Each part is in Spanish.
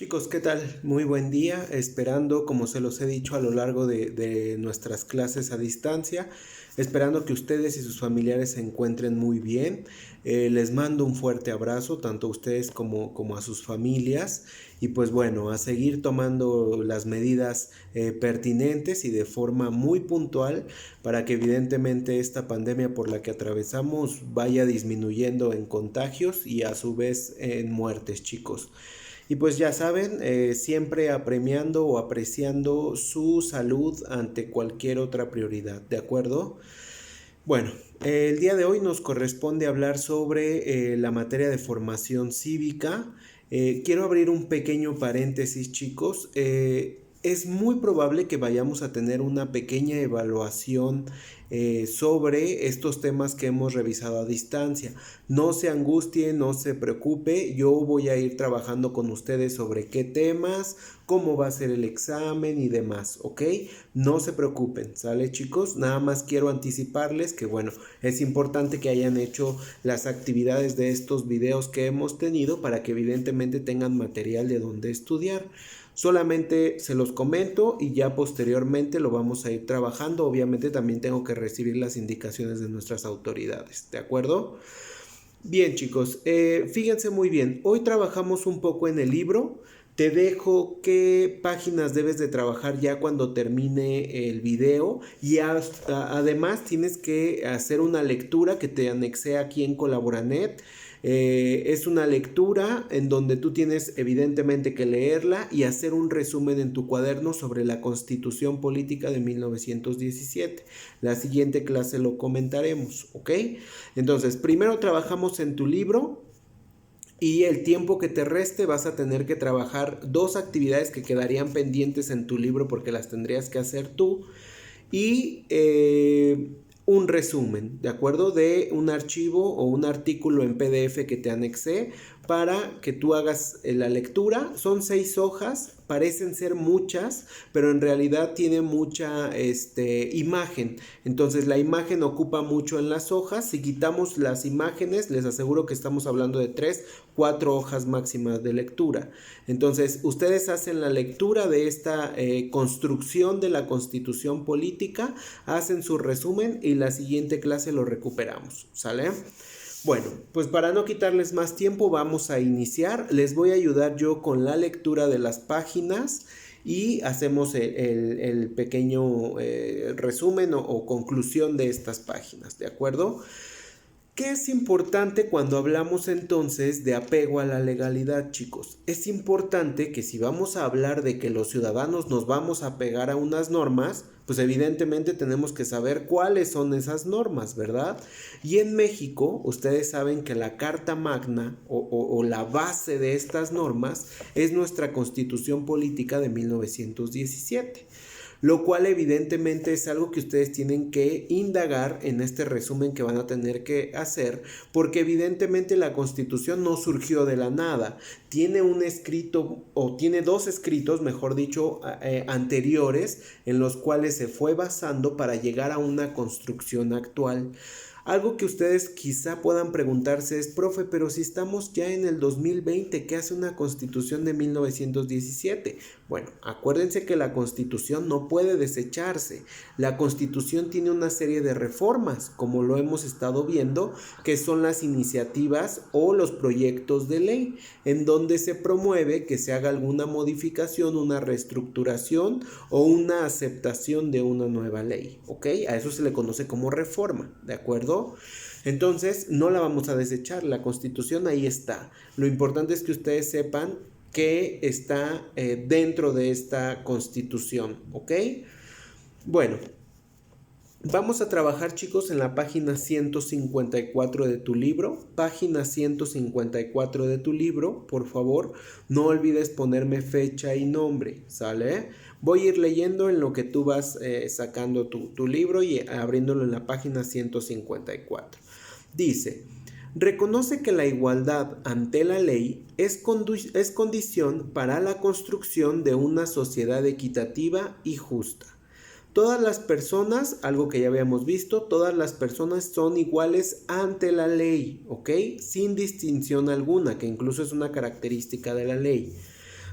Chicos, ¿qué tal? Muy buen día, esperando, como se los he dicho a lo largo de nuestras clases a distancia, esperando que ustedes y sus familiares se encuentren muy bien. Les mando un fuerte abrazo, tanto a ustedes como a sus familias. Y pues bueno, a seguir tomando las medidas pertinentes y de forma muy puntual para que evidentemente esta pandemia por la que atravesamos vaya disminuyendo en contagios y a su vez en muertes, chicos. Y pues ya saben, siempre apremiando o apreciando su salud ante cualquier otra prioridad, ¿de acuerdo? Bueno, el día de hoy nos corresponde hablar sobre la materia de formación cívica. Quiero abrir un pequeño paréntesis, chicos. Es muy probable que vayamos a tener una pequeña evaluación sobre estos temas que hemos revisado a distancia. No se angustie, no se preocupe, yo voy a ir trabajando con ustedes sobre qué temas, cómo va a ser el examen y demás, ¿ok? No se preocupen, ¿sale, chicos? Nada más quiero anticiparles que, bueno, es importante que hayan hecho las actividades de estos videos que hemos tenido para que evidentemente tengan material de donde estudiar. Solamente se los comento y ya posteriormente lo vamos a ir trabajando. Obviamente también tengo que recibir las indicaciones de nuestras autoridades, ¿de acuerdo? Bien, chicos, fíjense muy bien. Hoy trabajamos un poco en el libro. Te dejo qué páginas debes de trabajar ya cuando termine el video y además tienes que hacer una lectura que te anexé aquí en Colaboranet. Es una lectura en donde tú tienes evidentemente que leerla y hacer un resumen en tu cuaderno sobre la Constitución Política de 1917. La siguiente clase lo comentaremos, ¿ok? Entonces, primero trabajamos en tu libro. Y el tiempo que te reste vas a tener que trabajar dos actividades que quedarían pendientes en tu libro porque las tendrías que hacer tú. Y un resumen, ¿de acuerdo? De un archivo o un artículo en PDF que te anexé para que tú hagas la lectura. Son 6 hojas, parecen ser muchas, pero en realidad tiene mucha imagen. Entonces la imagen ocupa mucho en las hojas. Si quitamos las imágenes, les aseguro que estamos hablando de 3, 4 hojas máximas de lectura. Entonces ustedes hacen la lectura de esta construcción de la Constitución Política, hacen su resumen y la siguiente clase lo recuperamos, ¿sale? Bueno, pues para no quitarles más tiempo vamos a iniciar. Les voy a ayudar yo con la lectura de las páginas y hacemos el pequeño resumen o conclusión de estas páginas, ¿de acuerdo? ¿Qué es importante cuando hablamos entonces de apego a la legalidad, chicos? Es importante que si vamos a hablar de que los ciudadanos nos vamos a apegar a unas normas, pues evidentemente tenemos que saber cuáles son esas normas, ¿verdad? Y en México, ustedes saben que la Carta Magna o la base de estas normas es nuestra Constitución Política de 1917. Lo cual evidentemente es algo que ustedes tienen que indagar en este resumen que van a tener que hacer, porque evidentemente la Constitución no surgió de la nada, tiene un escrito o tiene dos escritos, mejor dicho, anteriores en los cuales se fue basando para llegar a una construcción actual. Algo que ustedes quizá puedan preguntarse es, profe, pero si estamos ya en el 2020, ¿qué hace una constitución de 1917? Bueno, acuérdense que la constitución no puede desecharse. La constitución tiene una serie de reformas, como lo hemos estado viendo, que son las iniciativas o los proyectos de ley, en donde se promueve que se haga alguna modificación, una reestructuración o una aceptación de una nueva ley, ¿ok? A eso se le conoce como reforma, ¿de acuerdo? Entonces no la vamos a desechar, la Constitución ahí está. Lo importante es que ustedes sepan que está dentro de esta Constitución, ¿ok? Bueno, vamos a trabajar, chicos, en la página 154 de tu libro. Página 154 de tu libro, por favor, no olvides ponerme fecha y nombre, ¿sale? Voy a ir leyendo en lo que tú vas sacando tu libro y abriéndolo en la página 154. Dice, reconoce que la igualdad ante la ley es condición para la construcción de una sociedad equitativa y justa. Todas las personas, algo que ya habíamos visto, todas las personas son iguales ante la ley, ¿ok? Sin distinción alguna, que incluso es una característica de la ley.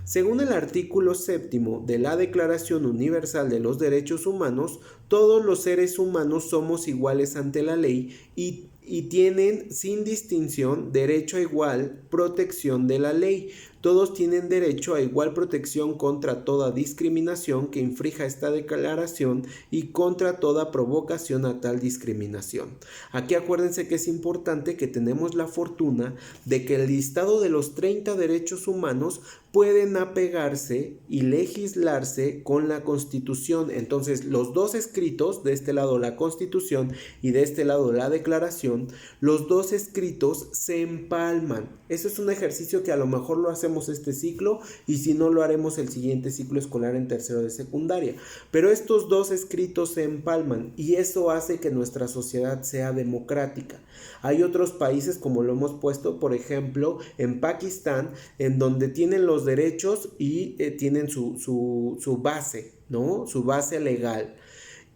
Según el artículo 7º de la Declaración Universal de los Derechos Humanos, todos los seres humanos somos iguales ante la ley y tienen sin distinción derecho a igual protección de la ley. Todos tienen derecho a igual protección contra toda discriminación que infrinja esta declaración y contra toda provocación a tal discriminación. Aquí acuérdense que es importante que tenemos la fortuna de que el listado de los 30 derechos humanos pueden apegarse y legislarse con la Constitución. Entonces, los dos escritos, de este lado la Constitución y de este lado la Declaración, los dos escritos se empalman. Eso es un ejercicio que a lo mejor lo hacemos este ciclo y si no lo haremos el siguiente ciclo escolar en tercero de secundaria. Pero estos dos escritos se empalman y eso hace que nuestra sociedad sea democrática. Hay otros países, como lo hemos puesto, por ejemplo, en Pakistán, en donde tienen los derechos y tienen su base, ¿no? Su base legal.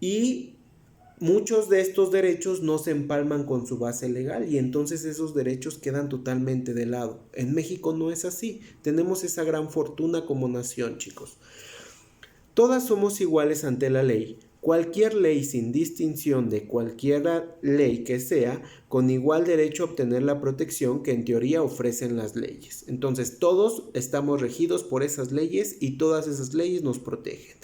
Y muchos de estos derechos no se empalman con su base legal y entonces esos derechos quedan totalmente de lado. En México no es así. Tenemos esa gran fortuna como nación, chicos. Todas somos iguales ante la ley. Cualquier ley sin distinción de cualquier ley que sea, con igual derecho a obtener la protección que en teoría ofrecen las leyes. Entonces todos estamos regidos por esas leyes y todas esas leyes nos protegen.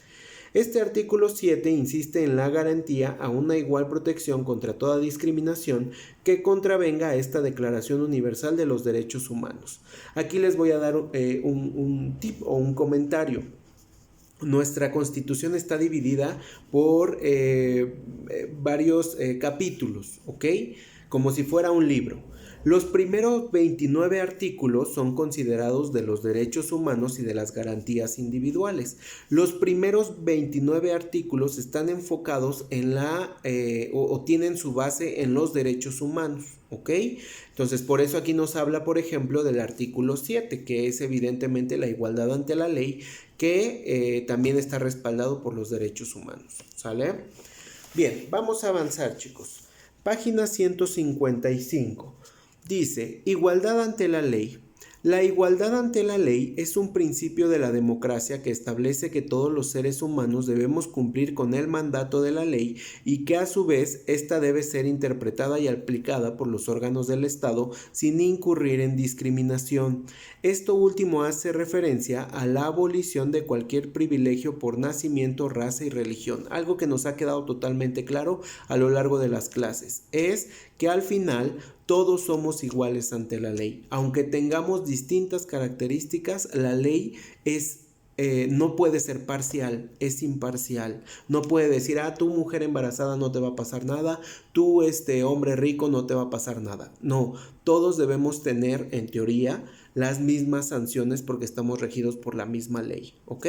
Este artículo 7 insiste en la garantía a una igual protección contra toda discriminación que contravenga a esta Declaración Universal de los Derechos Humanos. Aquí les voy a dar un tip o un comentario. Nuestra Constitución está dividida por varios capítulos, ¿ok? Como si fuera un libro. Los primeros 29 artículos son considerados de los derechos humanos y de las garantías individuales. Los primeros 29 artículos están enfocados en o tienen su base en los derechos humanos, ¿ok? Entonces, por eso aquí nos habla, por ejemplo, del artículo 7, que es evidentemente la igualdad ante la ley, que también está respaldado por los derechos humanos, ¿sale? Bien, vamos a avanzar, chicos. Página 155. Dice, igualdad ante la ley. La igualdad ante la ley es un principio de la democracia que establece que todos los seres humanos debemos cumplir con el mandato de la ley y que a su vez ésta debe ser interpretada y aplicada por los órganos del Estado sin incurrir en discriminación. Esto último hace referencia a la abolición de cualquier privilegio por nacimiento, raza y religión. Algo que nos ha quedado totalmente claro a lo largo de las clases es que al final todos somos iguales ante la ley. Aunque tengamos distintas características, la ley no puede ser parcial, es imparcial. No puede decir, tú mujer embarazada no te va a pasar nada, tú hombre rico no te va a pasar nada. No, todos debemos tener en teoría las mismas sanciones porque estamos regidos por la misma ley, ¿ok?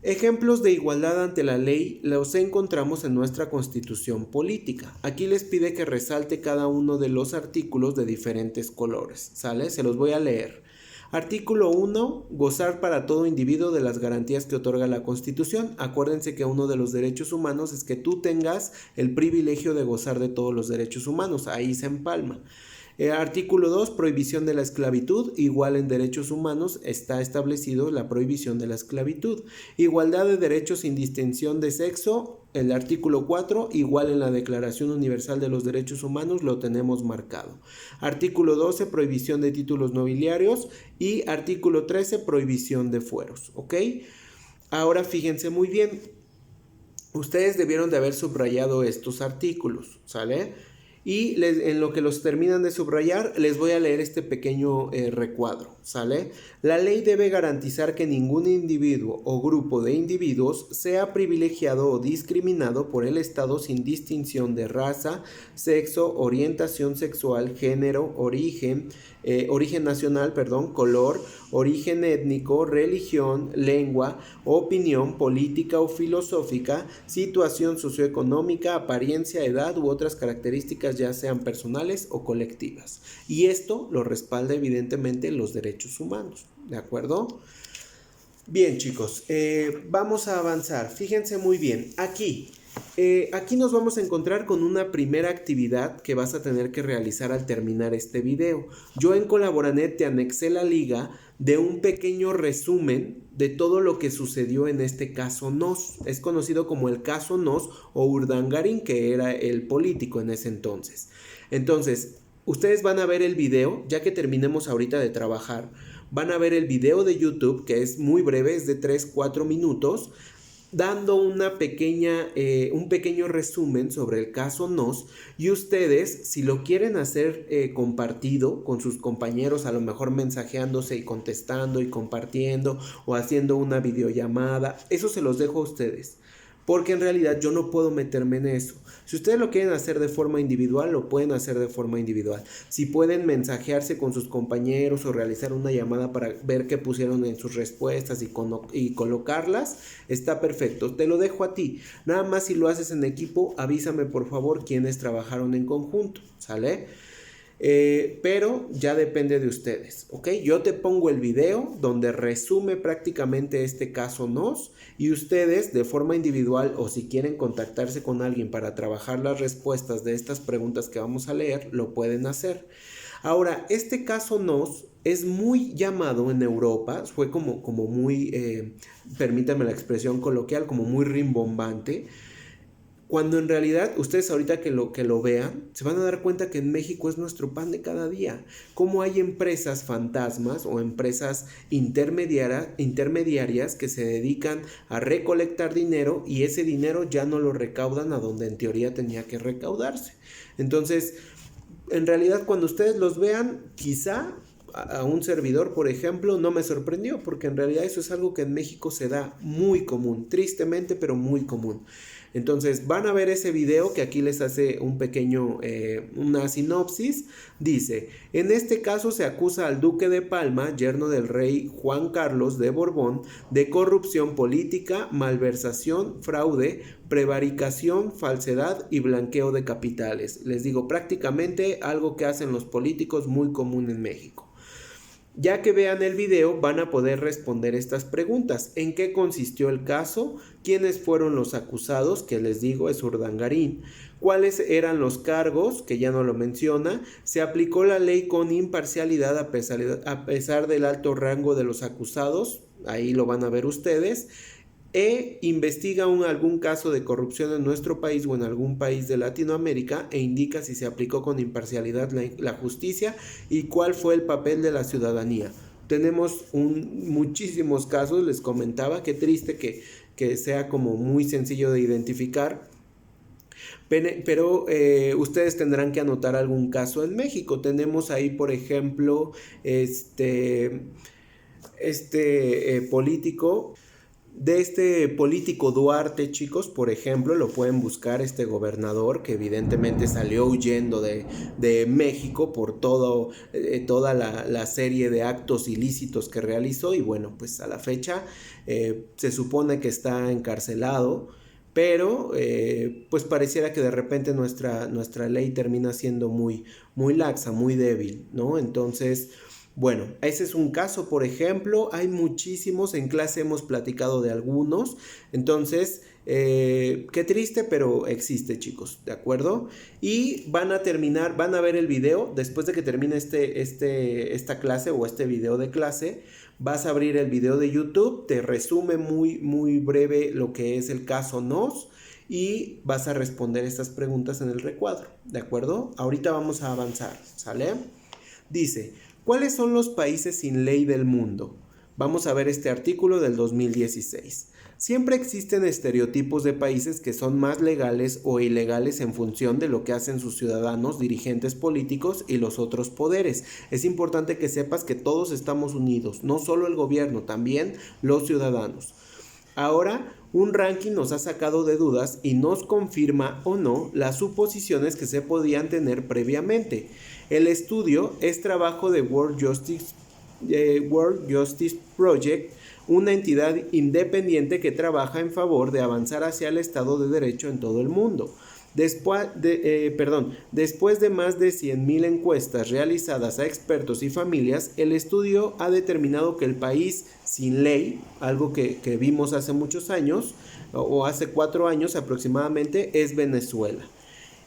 Ejemplos de igualdad ante la ley los encontramos en nuestra Constitución política. Aquí les pide que resalte cada uno de los artículos de diferentes colores, ¿sale? Se los voy a leer. Artículo 1. Gozar para todo individuo de las garantías que otorga la Constitución. Acuérdense que uno de los derechos humanos es que tú tengas el privilegio de gozar de todos los derechos humanos. Ahí se empalma. Artículo 2, prohibición de la esclavitud. Igual en derechos humanos está establecido la prohibición de la esclavitud. Igualdad de derechos sin distinción de sexo. El artículo 4, igual en la Declaración Universal de los Derechos Humanos lo tenemos marcado. Artículo 12, prohibición de títulos nobiliarios. Y artículo 13, prohibición de fueros. ¿Ok? Ahora fíjense muy bien. Ustedes debieron de haber subrayado estos artículos, ¿sale? Y en lo que los terminan de subrayar, les voy a leer este pequeño recuadro, ¿sale? La ley debe garantizar que ningún individuo o grupo de individuos sea privilegiado o discriminado por el Estado sin distinción de raza, sexo, orientación sexual, género, origen nacional, color, origen étnico, religión, lengua, opinión política o filosófica, situación socioeconómica, apariencia, edad u otras características ya sean personales o colectivas. Y esto lo respalda evidentemente los derechos humanos, ¿de acuerdo? Bien, chicos, vamos a avanzar. Fíjense muy bien, aquí nos vamos a encontrar con una primera actividad que vas a tener que realizar al terminar este video. Yo en Colaboranet te anexé la liga de un pequeño resumen de todo lo que sucedió en este caso Nos. Es conocido como el caso Nos o Urdangarín, que era el político en ese entonces. Entonces, ustedes van a ver el video, ya que terminemos ahorita de trabajar, van a ver el video de YouTube, que es muy breve, es de 3-4 minutos, dando un pequeño resumen sobre el caso Nos, y ustedes, si lo quieren hacer compartido con sus compañeros, a lo mejor mensajeándose y contestando y compartiendo o haciendo una videollamada, eso se los dejo a ustedes, porque en realidad yo no puedo meterme en eso. Si ustedes lo quieren hacer de forma individual, lo pueden hacer de forma individual. Si pueden mensajearse con sus compañeros o realizar una llamada para ver qué pusieron en sus respuestas y colocarlas, está perfecto. Te lo dejo a ti. Nada más, si lo haces en equipo, avísame por favor quiénes trabajaron en conjunto, ¿sale? Pero ya depende de ustedes, ¿ok? Yo te pongo el video donde resume prácticamente este caso Nos, y ustedes de forma individual, o si quieren contactarse con alguien para trabajar las respuestas de estas preguntas que vamos a leer, lo pueden hacer. Ahora, este caso Nos es muy llamado en Europa, fue como muy, permítanme la expresión coloquial, como muy rimbombante, cuando en realidad ustedes ahorita que lo vean, se van a dar cuenta que en México es nuestro pan de cada día. Cómo hay empresas fantasmas o empresas intermediarias que se dedican a recolectar dinero, y ese dinero ya no lo recaudan a donde en teoría tenía que recaudarse. Entonces, en realidad cuando ustedes los vean, quizá a un servidor, por ejemplo, no me sorprendió, porque en realidad eso es algo que en México se da muy común, tristemente, pero muy común. Entonces van a ver ese video que aquí les hace una sinopsis. Dice: en este caso se acusa al duque de Palma, yerno del rey Juan Carlos de Borbón, de corrupción política, malversación, fraude, prevaricación, falsedad y blanqueo de capitales. Les digo, prácticamente algo que hacen los políticos muy común en México. Ya que vean el video, van a poder responder estas preguntas: ¿en qué consistió el caso? ¿Quiénes fueron los acusados? Que les digo, es Urdangarín. ¿Cuáles eran los cargos? Que ya no lo menciona. ¿Se aplicó la ley con imparcialidad a pesar del alto rango de los acusados? Ahí lo van a ver ustedes. Investiga algún caso de corrupción en nuestro país o en algún país de Latinoamérica e indica si se aplicó con imparcialidad la justicia y cuál fue el papel de la ciudadanía. Tenemos muchísimos casos, les comentaba, qué triste que sea como muy sencillo de identificar, pero ustedes tendrán que anotar algún caso en México. Tenemos ahí, por ejemplo, político. De este político Duarte, chicos, por ejemplo, lo pueden buscar, este gobernador que evidentemente salió huyendo de México por toda la serie de actos ilícitos que realizó, y bueno, pues a la fecha se supone que está encarcelado, pero pues pareciera que de repente nuestra ley termina siendo muy, muy laxa, muy débil, ¿no? Entonces, bueno, ese es un caso, por ejemplo. Hay muchísimos, en clase hemos platicado de algunos. Entonces, qué triste, pero existe, chicos, ¿de acuerdo? Y van a ver el video. Después de que termine esta clase o este video de clase, vas a abrir el video de YouTube. Te resume muy, muy breve lo que es el caso Nos, y vas a responder estas preguntas en el recuadro, ¿de acuerdo? Ahorita vamos a avanzar, ¿sale? Dice: ¿cuáles son los países sin ley del mundo? Vamos a ver este artículo del 2016. Siempre existen estereotipos de países que son más legales o ilegales en función de lo que hacen sus ciudadanos, dirigentes políticos y los otros poderes. Es importante que sepas que todos estamos unidos, no solo el gobierno, también los ciudadanos. Ahora, un ranking nos ha sacado de dudas y nos confirma o no las suposiciones que se podían tener previamente. El estudio es trabajo de World Justice Project, una entidad independiente que trabaja en favor de avanzar hacia el Estado de Derecho en todo el mundo. Después de más de 100,000 encuestas realizadas a expertos y familias, el estudio ha determinado que el país sin ley, algo que vimos hace muchos años, o hace 4 años aproximadamente, es Venezuela.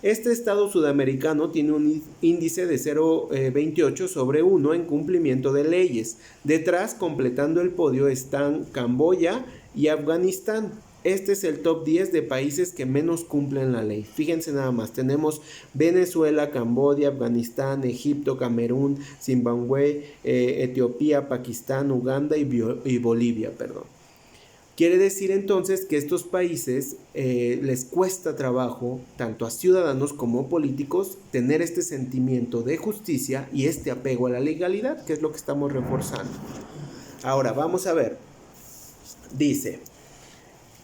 Este estado sudamericano tiene un índice de 0,28 sobre 1 en cumplimiento de leyes. Detrás, completando el podio, están Camboya y Afganistán. Este es el top 10 de países que menos cumplen la ley. Fíjense nada más, tenemos Venezuela, Camboya, Afganistán, Egipto, Camerún, Zimbabue, Etiopía, Pakistán, Uganda y Bolivia, perdón. Quiere decir entonces que estos países les cuesta trabajo, tanto a ciudadanos como políticos, tener este sentimiento de justicia y este apego a la legalidad, que es lo que estamos reforzando. Ahora, vamos a ver. Dice,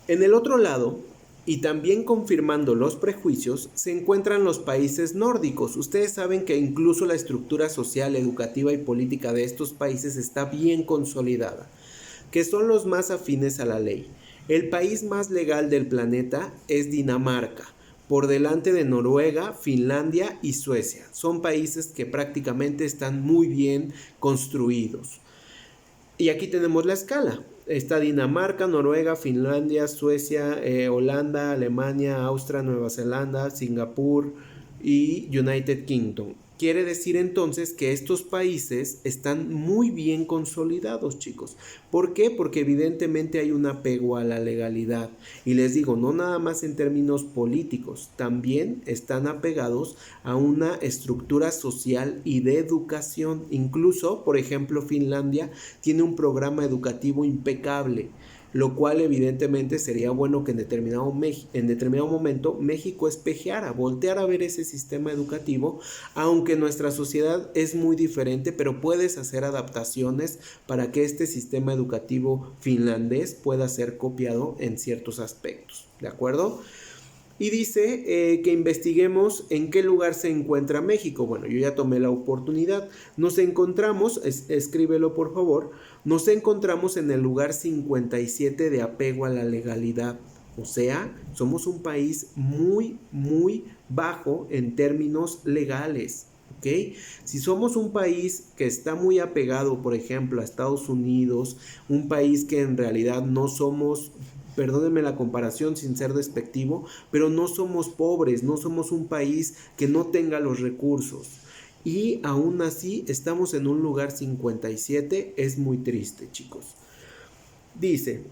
en el otro lado, y también confirmando los prejuicios, se encuentran los países nórdicos. Ustedes saben que incluso la estructura social, educativa y política de estos países está bien consolidada, que son los más afines a la ley. El país más legal del planeta es Dinamarca, por delante de Noruega, Finlandia y Suecia. Son países que prácticamente están muy bien construidos. Y aquí tenemos la escala. Está Dinamarca, Noruega, Finlandia, Suecia, Holanda, Alemania, Austria, Nueva Zelanda, Singapur y United Kingdom. Quiere decir entonces que estos países están muy bien consolidados, chicos. ¿Por qué? Porque evidentemente hay un apego a la legalidad. Y les digo, no nada más en términos políticos, también están apegados a una estructura social y de educación. Incluso, por ejemplo, Finlandia tiene un programa educativo impecable, lo cual evidentemente sería bueno que en determinado momento México espejeara, volteara a ver ese sistema educativo, aunque nuestra sociedad es muy diferente, pero puedes hacer adaptaciones para que este sistema educativo finlandés pueda ser copiado en ciertos aspectos, ¿de acuerdo? Y dice que investiguemos en qué lugar se encuentra México. Bueno, yo ya tomé la oportunidad. Nos encontramos, escríbelo por favor, nos encontramos en el lugar 57 de apego a la legalidad. O sea, somos un país muy, muy bajo en términos legales. ¿Okay? Si somos un país que está muy apegado, por ejemplo, a Estados Unidos, un país que en realidad no somos, perdónenme la comparación sin ser despectivo, pero no somos pobres, no somos un país que no tenga los recursos. Y aún así estamos en un lugar 57, es muy triste, chicos. Dice,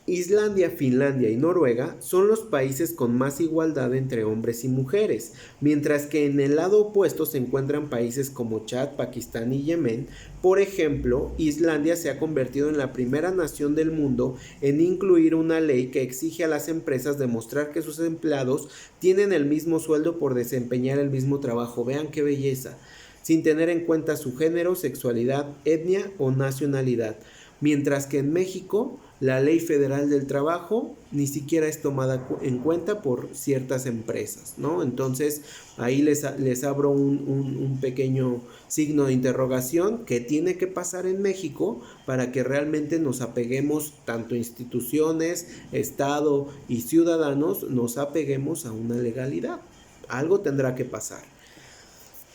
Islandia, Finlandia y Noruega son los países con más igualdad entre hombres y mujeres, mientras que en el lado opuesto se encuentran países como Chad, Pakistán y Yemen. Por ejemplo, Islandia se ha convertido en la primera nación del mundo en incluir una ley que exige a las empresas demostrar que sus empleados tienen el mismo sueldo por desempeñar el mismo trabajo. Vean qué belleza, sin tener en cuenta su género, sexualidad, etnia o nacionalidad. Mientras que en México, la Ley Federal del Trabajo ni siquiera es tomada en cuenta por ciertas empresas, ¿no? Entonces, ahí les abro un pequeño signo de interrogación que tiene que pasar en México para que realmente nos apeguemos, tanto instituciones, Estado y ciudadanos, nos apeguemos a una legalidad. Algo tendrá que pasar.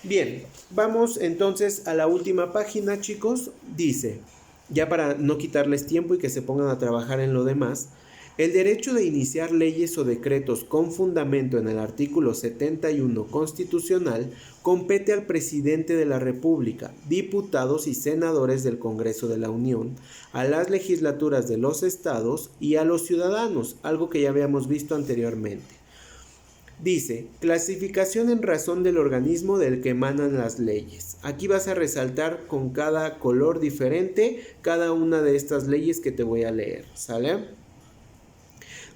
Bien, vamos entonces a la última página, chicos. Dice, ya para no quitarles tiempo y que se pongan a trabajar en lo demás, el derecho de iniciar leyes o decretos con fundamento en el artículo 71 constitucional compete al presidente de la República, diputados y senadores del Congreso de la Unión, a las legislaturas de los estados y a los ciudadanos, algo que ya habíamos visto anteriormente. Dice, clasificación en razón del organismo del que emanan las leyes. Aquí vas a resaltar con cada color diferente cada una de estas leyes que te voy a leer, ¿sale?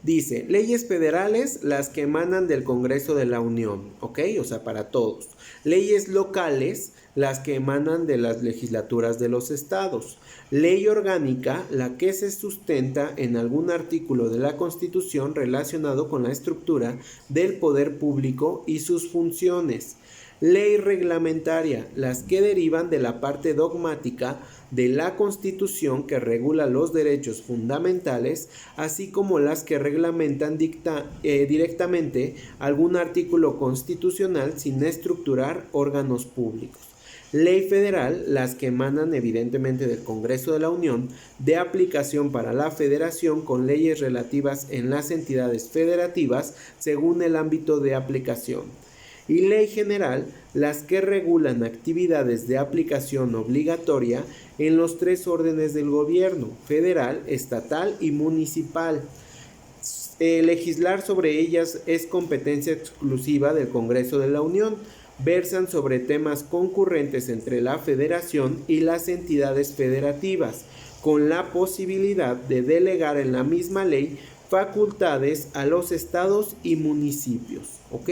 Dice, leyes federales, las que emanan del Congreso de la Unión, ¿ok? O sea, para todos. Leyes locales, las que emanan de las legislaturas de los estados. Ley orgánica, la que se sustenta en algún artículo de la Constitución relacionado con la estructura del poder público y sus funciones. Ley reglamentaria, las que derivan de la parte dogmática de la Constitución que regula los derechos fundamentales, así como las que reglamentan directamente algún artículo constitucional sin estructurar órganos públicos. Ley federal, las que emanan evidentemente del Congreso de la Unión, de aplicación para la Federación con leyes relativas en las entidades federativas según el ámbito de aplicación. Y ley general, las que regulan actividades de aplicación obligatoria en los tres órdenes del gobierno, federal, estatal y municipal. Legislar sobre ellas es competencia exclusiva del Congreso de la Unión. Versan sobre temas concurrentes entre la Federación y las entidades federativas, con la posibilidad de delegar en la misma ley facultades a los estados y municipios, ¿ok?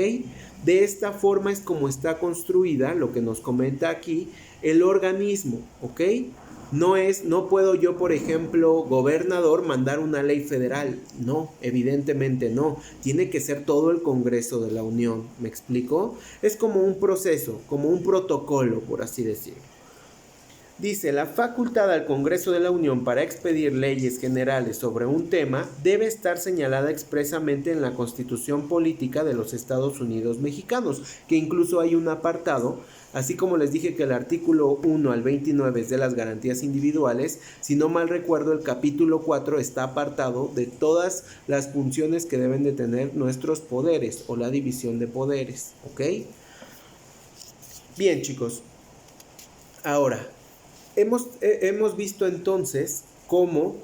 De esta forma es como está construida, lo que nos comenta aquí, el organismo, ¿ok? No puedo yo, por ejemplo, gobernador, mandar una ley federal. No, evidentemente no. Tiene que ser todo el Congreso de la Unión. ¿Me explico? Es como un proceso, como un protocolo, por así decirlo. Dice, la facultad al Congreso de la Unión para expedir leyes generales sobre un tema debe estar señalada expresamente en la Constitución Política de los Estados Unidos Mexicanos, que incluso hay un apartado, así como les dije que el artículo 1 al 29 es de las garantías individuales. Si no mal recuerdo, el capítulo 4 está apartado de todas las funciones que deben de tener nuestros poderes o la división de poderes, ¿ok? Bien, chicos, ahora hemos visto entonces cómo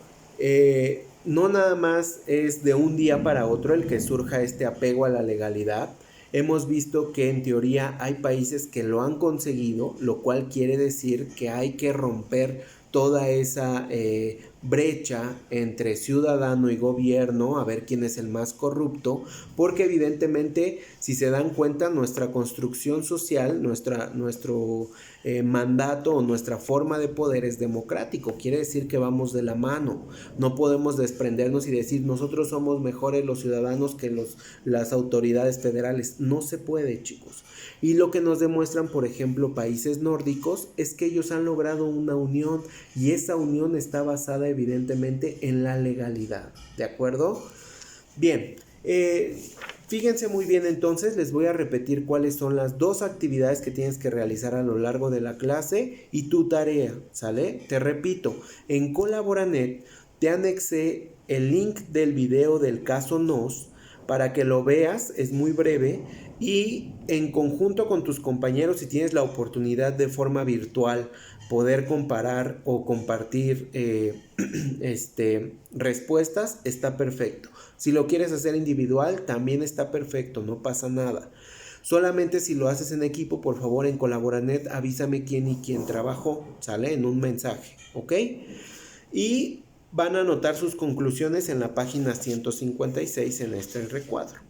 no nada más es de un día para otro el que surja este apego a la legalidad. Hemos visto que en teoría hay países que lo han conseguido, lo cual quiere decir que hay que romper toda esa brecha entre ciudadano y gobierno, a ver quién es el más corrupto, porque evidentemente, si se dan cuenta, nuestra construcción social, nuestro mandato o nuestra forma de poder es democrático. Quiere decir que vamos de la mano. No podemos desprendernos y decir nosotros somos mejores los ciudadanos que las autoridades federales. No se puede, chicos. Y lo que nos demuestran, por ejemplo, países nórdicos es que ellos han logrado una unión, y esa unión está basada evidentemente en la legalidad. ¿De acuerdo? Bien, fíjense muy bien, entonces les voy a repetir cuáles son las dos actividades que tienes que realizar a lo largo de la clase y tu tarea, ¿sale? Te repito, en Colaboranet te anexé el link del video del caso NOS para que lo veas, es muy breve, y en conjunto con tus compañeros, si tienes la oportunidad de forma virtual poder comparar o compartir respuestas, está perfecto. Si lo quieres hacer individual, también está perfecto, no pasa nada. Solamente si lo haces en equipo, por favor, en Colaboranet avísame quién y quién trabajó, ¿sale? En un mensaje, ¿ok? Y van a anotar sus conclusiones en la página 156 en este recuadro.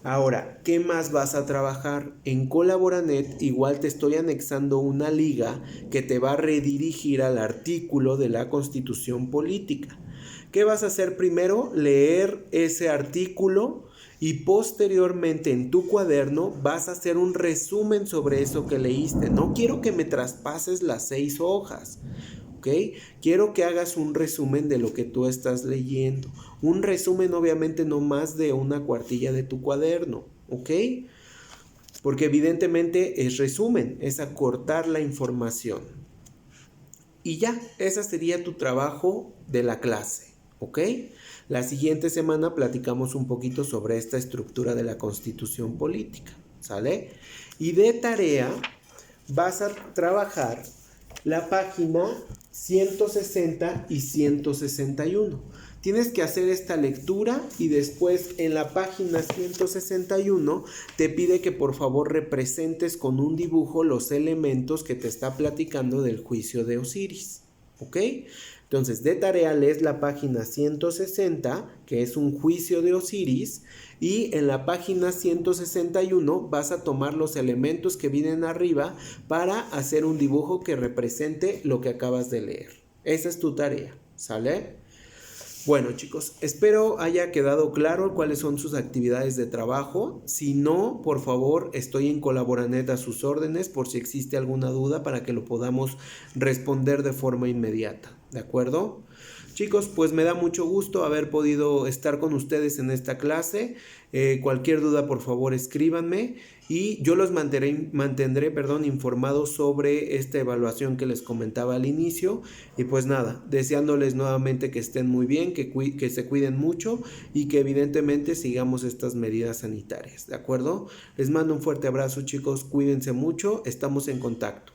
Ahora, ¿qué más vas a trabajar? En Colaboranet igual te estoy anexando una liga que te va a redirigir al artículo de la Constitución Política. ¿Qué vas a hacer primero? Leer ese artículo y posteriormente en tu cuaderno vas a hacer un resumen sobre eso que leíste. No quiero que me traspases las 6 hojas. ¿Ok? Quiero que hagas un resumen de lo que tú estás leyendo. Un resumen obviamente no más de una cuartilla de tu cuaderno. ¿Ok? Porque evidentemente es resumen, es acortar la información. Y ya, ese sería tu trabajo de la clase. ¿Ok? La siguiente semana platicamos un poquito sobre esta estructura de la Constitución Política. ¿Sale? Y de tarea vas a trabajar la página 160 y 161. Tienes que hacer esta lectura y después en la página 161 te pide que por favor representes con un dibujo los elementos que te está platicando del juicio de Osiris. ¿Ok? Entonces, de tarea lees la página 160, que es un juicio de Osiris, y en la página 161 vas a tomar los elementos que vienen arriba para hacer un dibujo que represente lo que acabas de leer. Esa es tu tarea, ¿sale? Bueno, chicos, espero haya quedado claro cuáles son sus actividades de trabajo. Si no, por favor, estoy en Colaboranet a sus órdenes por si existe alguna duda para que lo podamos responder de forma inmediata. ¿De acuerdo? Chicos, pues me da mucho gusto haber podido estar con ustedes en esta clase. Cualquier duda, por favor, escríbanme y yo los mantendré, informados sobre esta evaluación que les comentaba al inicio. Y pues nada, deseándoles nuevamente que estén muy bien, que se cuiden mucho y que evidentemente sigamos estas medidas sanitarias, ¿de acuerdo? Les mando un fuerte abrazo, chicos, cuídense mucho, estamos en contacto.